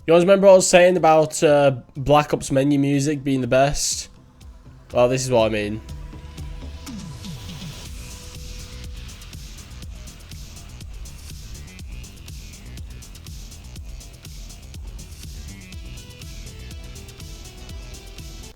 You guys remember what I was saying about Black Ops menu music being the best? Well, this is what I mean.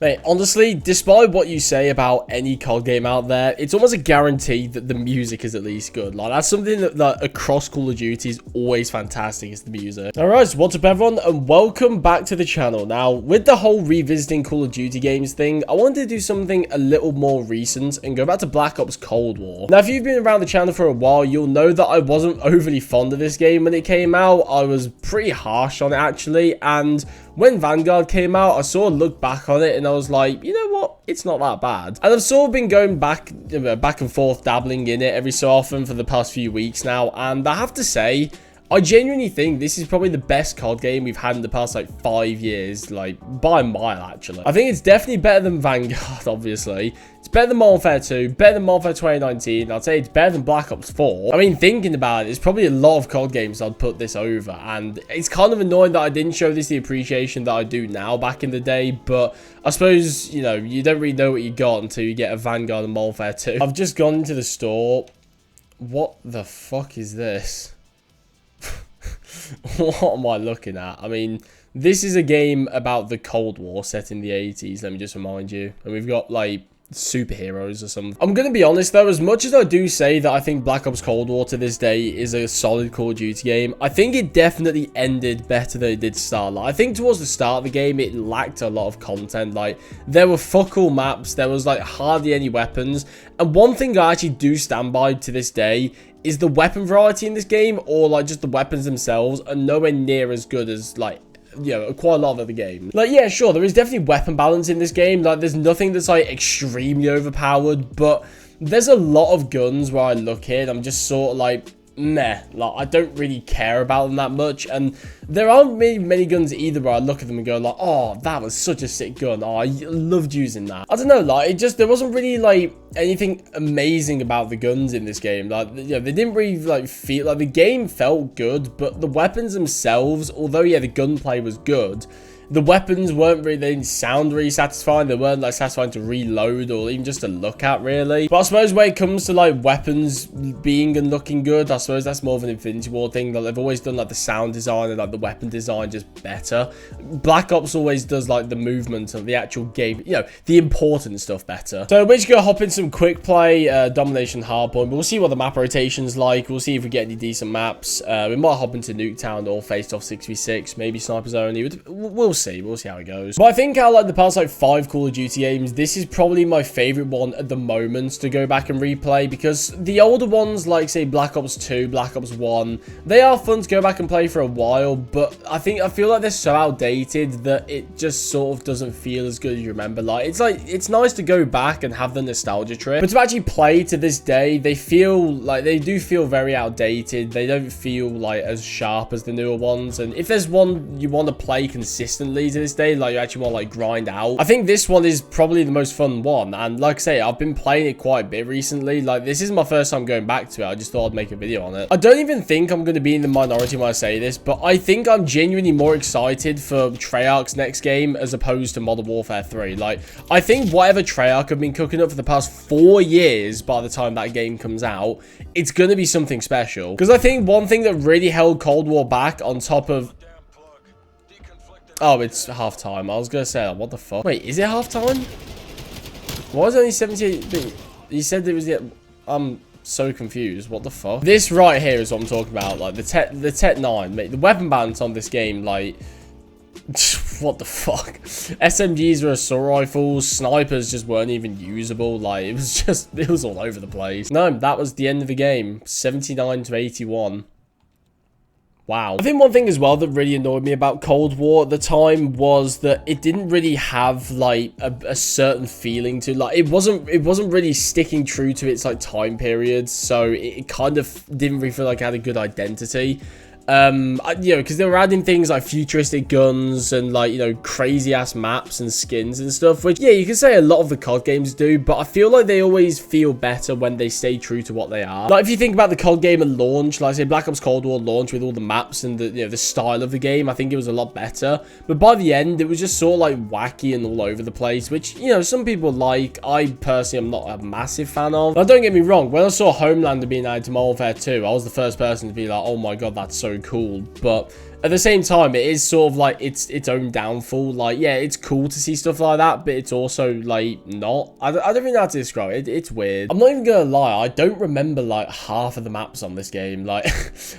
Mate, honestly, despite what you say about any COD game out there, it's almost a guarantee that the music is at least good. Like, that's something that across Call of Duty is always fantastic, is the music. Alright, so what's up everyone, and welcome back to the channel. Now, with the whole revisiting Call of Duty games thing, I wanted to do something a little more recent and go back to Black Ops Cold War. Now, if you've been around the channel for a while, you'll know that I wasn't overly fond of this game when it came out. I was pretty harsh on it, actually, and when Vanguard came out, I sort of looked back on it and I was like, you know what? It's not that bad. And I've sort of been going back and forth, dabbling in it every so often for the past few weeks now. And I have to say, I genuinely think this is probably the best COD game we've had in the past, like, 5 years, like, by a mile, actually. I think it's definitely better than Vanguard, obviously. It's better than Modern Warfare 2, better than Modern Warfare 2019. I'd say it's better than Black Ops 4. I mean, thinking about it, there's probably a lot of COD games I'd put this over, and it's kind of annoying that I didn't show this the appreciation that I do now back in the day, but I suppose, you know, you don't really know what you got until you get a Vanguard and Modern Warfare 2. I've just gone into the store. What the fuck is this? What am I looking at? I mean, this is a game about the Cold War set in the 80s, let me just remind you. And we've got, like, superheroes or something. I'm going to be honest, though, as much as I do say that I think Black Ops Cold War to this day is a solid Call of Duty game, I think it definitely ended better than it did start. Like, I think towards the start of the game, it lacked a lot of content. Like, there were fuck all maps, there was, like, hardly any weapons. And one thing I actually do stand by to this day is the weapon variety in this game, or like just the weapons themselves, are nowhere near as good as, like, you know, quite a lot of other games. Like, yeah, sure, there is definitely weapon balance in this game. Like, there's nothing that's, like, extremely overpowered, but there's a lot of guns where I look at it, I'm just sort of like, meh, like, I don't really care about them that much. And there aren't many guns either where I look at them and go like, oh, that was such a sick gun, oh, I loved using that. I don't know, like, there wasn't really, like, anything amazing about the guns in this game. Like, you know, they didn't really, like, feel like the game felt good, but the weapons themselves, although, yeah, the gunplay was good, the weapons weren't really, they didn't sound really satisfying. They weren't, like, satisfying to reload or even just to look at, really. But I suppose when it comes to, like, weapons being and looking good, I suppose that's more of an Infinity Ward thing. Like, they've always done, like, the sound design and, like, the weapon design just better. Black Ops always does, like, the movement of the actual game, you know, the important stuff better. So we're just gonna hop in some quick play, Domination Hardpoint. We'll see what the map rotation's like. We'll see if we get any decent maps. We might hop into Nuketown or Faced Off 6v6, maybe Snipers Only. We'll see how it goes. But I think out of, like, the past, like, 5 Call of Duty games, this is probably my favorite one at the moment to go back and replay, because the older ones, like, say, Black Ops 2, Black Ops 1, they are fun to go back and play for a while, but I feel like they're so outdated that it just sort of doesn't feel as good as you remember. Like, it's nice to go back and have the nostalgia trip, but to actually play to this day, they do feel very outdated. They don't feel, like, as sharp as the newer ones. And if there's one you want to play consistently to this day, like, you actually want to, like, grind out, I think this one is probably the most fun one. And like I say, I've been playing it quite a bit recently. Like, this is my first time going back to it. I just thought I'd make a video on it. I don't even think I'm going to be in the minority when I say this, but I think I'm genuinely more excited for Treyarch's next game as opposed to Modern Warfare 3. Like, I think whatever Treyarch have been cooking up for the past 4 years by the time that game comes out, it's going to be something special. Because I think one thing that really held Cold War back, on top of... Oh, it's half-time. I was going to say, what the fuck? Wait, is it half-time? Why is it only 78? You said it was... I'm so confused. What the fuck? This right here is what I'm talking about. Like, the Tech 9. Mate, the weapon balance on this game, like... What the fuck? SMGs were assault rifles. Snipers just weren't even usable. Like, it was all over the place. No, that was the end of the game. 79 to 81. Wow. I think one thing as well that really annoyed me about Cold War at the time was that it didn't really have, like, a certain feeling to, like, it wasn't really sticking true to its, like, time periods, so it kind of didn't really feel like it had a good identity. You know, because they were adding things like futuristic guns and like, you know, crazy ass maps and skins and stuff, which, yeah, you can say a lot of the COD games do, but I feel like they always feel better when they stay true to what they are. Like, if you think about the COD game at launch, like say Black Ops Cold War launch with all the maps and the, you know, the style of the game, I think it was a lot better. But by the end, it was just sort of like wacky and all over the place, which, you know, some people like. I personally am not a massive fan of. Now, don't get me wrong, when I saw Homelander being added to Modern Warfare 2, I was the first person to be like, oh my god, that's so cool. But at the same time, it is sort of like its own downfall. Like, yeah, it's cool to see stuff like that, but it's also like not. I don't really know how to describe it. It's weird. I'm not even gonna lie, I don't remember like half of the maps on this game. Like,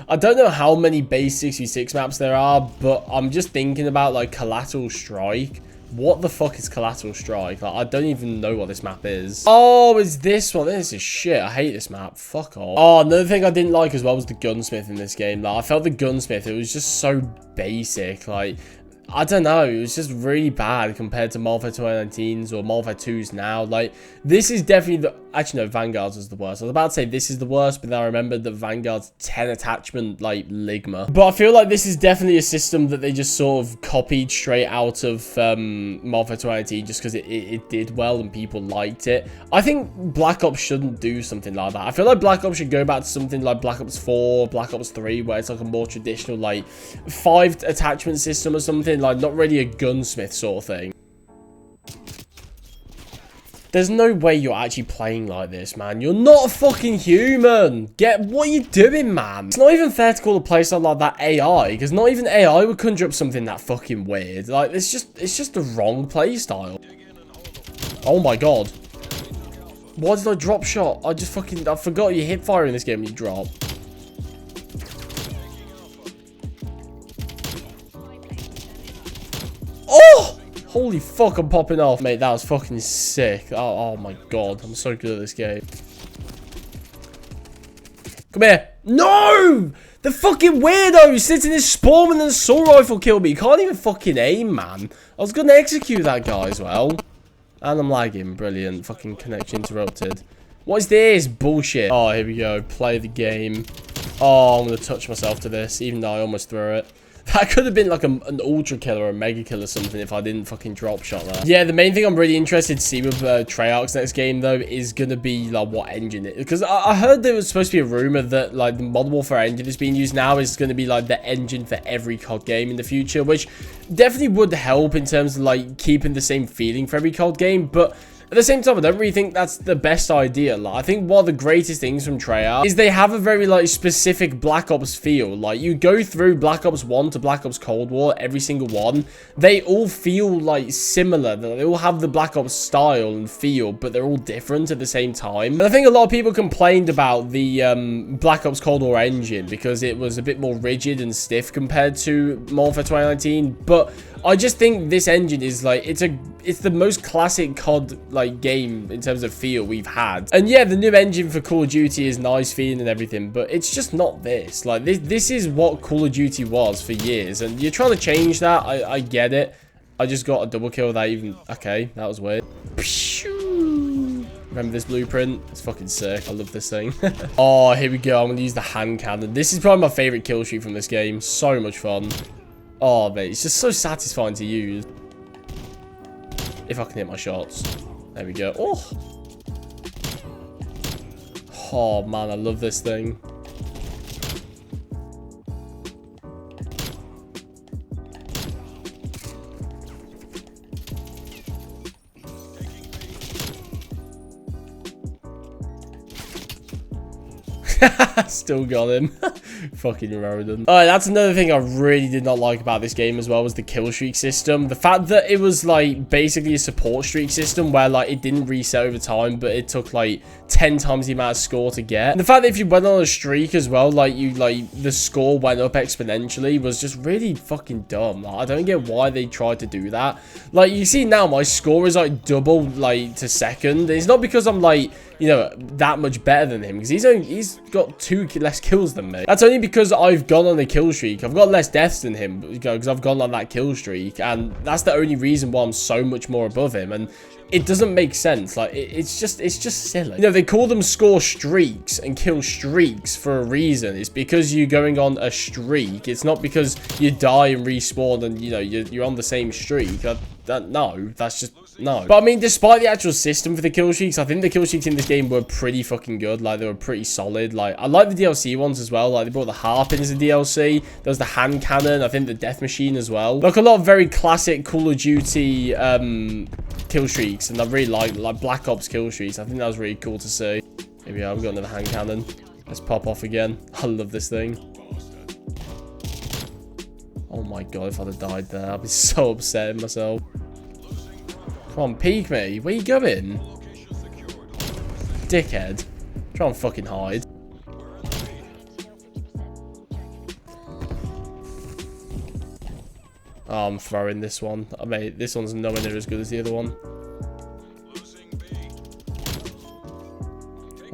I don't know how many base 66 maps there are, but I'm just thinking about like Collateral Strike. What the fuck is Collateral Strike? Like, I don't even know what this map is. Oh, it's this one. This is shit. I hate this map. Fuck off. Oh, another thing I didn't like as well was the gunsmith in this game. Like, I felt the gunsmith, it was just so basic. Like, I don't know, it was just really bad compared to Modern Warfare 2019's or Modern Warfare 2's now. Like, this is definitely the... Actually, no, Vanguard's was the worst. I was about to say this is the worst, but then I remembered that Vanguard's 10 attachment, like, Ligma. But I feel like this is definitely a system that they just sort of copied straight out of Modern Warfare 2019 just because it did well and people liked it. I think Black Ops shouldn't do something like that. I feel like Black Ops should go back to something like Black Ops 4, Black Ops 3, where it's like a more traditional, like, 5 attachment system or something. Like, not really a gunsmith sort of thing. There's no way you're actually playing like this, man. You're not a fucking human. What are you doing, man? It's not even fair to call a playstyle like that AI, because not even AI would conjure up something that fucking weird. Like, it's just the wrong playstyle. Oh my god. Why did I drop shot? I forgot you hip fire in this game and you drop. Oh! Holy fuck, I'm popping off. Mate, that was fucking sick. Oh my god, I'm so good at this game. Come here. No! The fucking weirdo sitting in his spawn and the assault rifle killed me. You can't even fucking aim, man. I was gonna execute that guy as well. And I'm lagging. Brilliant. Fucking connection interrupted. What is this? Bullshit. Oh, here we go. Play the game. Oh, I'm gonna touch myself to this, even though I almost threw it. That could have been like an ultra kill or a mega kill or something if I didn't fucking drop shot that. Yeah, the main thing I'm really interested to see with Treyarch's next game though is gonna be like what engine it is. Because I heard there was supposed to be a rumor that like the Modern Warfare engine that's being used now is gonna be like the engine for every COD game in the future, which definitely would help in terms of like keeping the same feeling for every COD game, but at the same time, I don't really think that's the best idea. Like, I think one of the greatest things from Treyarch is they have a very, like, specific Black Ops feel. Like, you go through Black Ops 1 to Black Ops Cold War, every single one, they all feel, like, similar. They all have the Black Ops style and feel, but they're all different at the same time. And I think a lot of people complained about the Black Ops Cold War engine because it was a bit more rigid and stiff compared to Modern Warfare 2019, but I just think this engine is, like, it's the most classic COD, like, game in terms of feel we've had. And yeah, the new engine for Call of Duty is nice feeling and everything, but it's just not this. Like, this is what Call of Duty was for years, and you're trying to change that. I get it. I just got a double kill without even... Okay, that was weird. Remember this blueprint? It's fucking sick. I love this thing. Oh, here we go. I'm going to use the hand cannon. This is probably my favorite kill streak from this game. So much fun. Oh, mate. It's just so satisfying to use. If I can hit my shots. There we go. Oh. Oh, man. I love this thing. Still got him. Fucking Rodent. Alright, that's another thing I really did not like about this game as well, was the kill streak system. The fact that it was like basically a support streak system where like it didn't reset over time, but it took like 10 times the amount of score to get. And the fact that if you went on a streak as well, like the score went up exponentially was just really fucking dumb. Like, I don't get why they tried to do that. Like, you see now my score is like double like to second. It's not because I'm like, you know, that much better than him, because he's got 2 less kills than me. That's only because I've gone on a kill streak. I've got less deaths than him, because I've gone on that kill streak, and that's the only reason why I'm so much more above him. And it doesn't make sense. Like, it's just silly. You know, they call them score streaks and kill streaks for a reason. It's because you're going on a streak. It's not because you die and respawn and, you know, you're on the same streak. No, that's just... No. But I mean, despite the actual system for the kill streaks, I think the kill streaks in this game were pretty fucking good. Like, they were pretty solid. Like, I like the DLC ones as well. Like, they brought the harp in as a DLC. There was the hand cannon. I think the death machine as well. Like, a lot of very classic Call of Duty kill streaks. And I really like Black Ops kill streaks. I think that was really cool to see. Here we are. We've got another hand cannon. Let's pop off again. I love this thing. Oh my god, if I'd have died there, I'd be so upset at myself. Come on, peek me. Where you going? Dickhead. Try and fucking hide. Oh, I'm throwing this one. I mean, this one's nowhere near as good as the other one.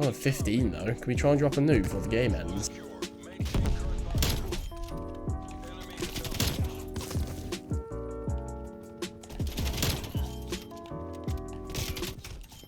I'm at 15 though. Can we try and drop a nuke before the game ends?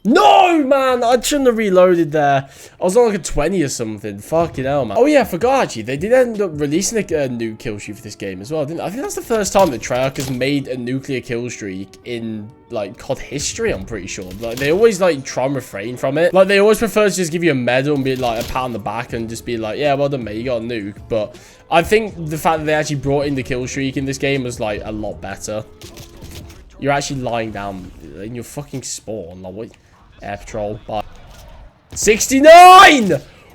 No, man! I shouldn't have reloaded there. I was on like a 20 or something. Fucking hell, man. Oh, yeah, I forgot, actually. They did end up releasing a new kill streak for this game as well, didn't they? I think that's the first time that Treyarch has made a nuclear kill streak in, like, COD history, I'm pretty sure. Like, they always, like, try and refrain from it. Like, they always prefer to just give you a medal and be, like, a pat on the back and just be like, yeah, well done, mate. You got a nuke. But I think the fact that they actually brought in the kill streak in this game was, like, a lot better. You're actually lying down in your fucking spawn. Like, what? Air Patrol. Bye. 69!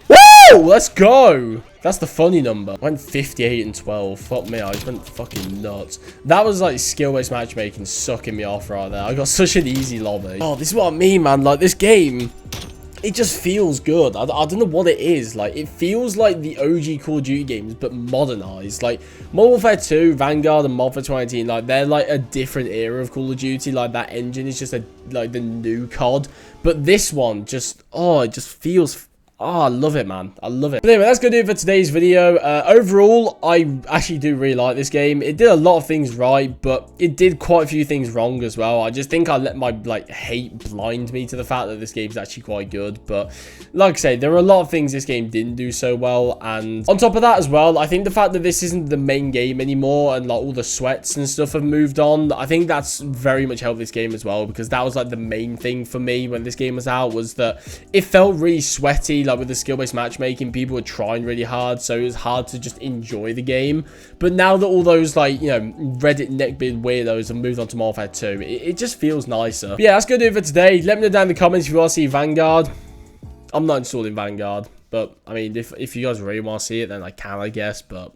Woo! Let's go. That's the funny number. I went 58 and 12. Fuck me. I just went fucking nuts. That was like skill-based matchmaking sucking me off right there. I got such an easy lobby. Oh, this is what I mean, man. Like, this game... It just feels good. I don't know what it is. Like, it feels like the OG Call of Duty games, but modernized. Like, Modern Warfare 2, Vanguard, and Modern Warfare 2019, like, they're like a different era of Call of Duty. Like, that engine is just like the new COD. But this one just, oh, it just feels... Oh, I love it, man. I love it. But anyway, that's going to do it for today's video. Overall, I actually do really like this game. It did a lot of things right, but it did quite a few things wrong as well. I just think I let my, like, hate blind me to the fact that this game's actually quite good. But, like I say, there are a lot of things this game didn't do so well. And on top of that as well, I think the fact that this isn't the main game anymore and, like, all the sweats and stuff have moved on, I think that's very much helped this game as well. Because that was, like, the main thing for me when this game was out, was that it felt really sweaty. Like, with the skill-based matchmaking, people were trying really hard, so it was hard to just enjoy the game. But now that all those, like, you know, Reddit neckbeard weirdos have moved on to Modern Warfare 2, it just feels nicer. But yeah, that's gonna do it for today. Let me know down in the comments if you want to see Vanguard. I'm not installing Vanguard, but I mean, if you guys really want to see it, then I can, I guess. But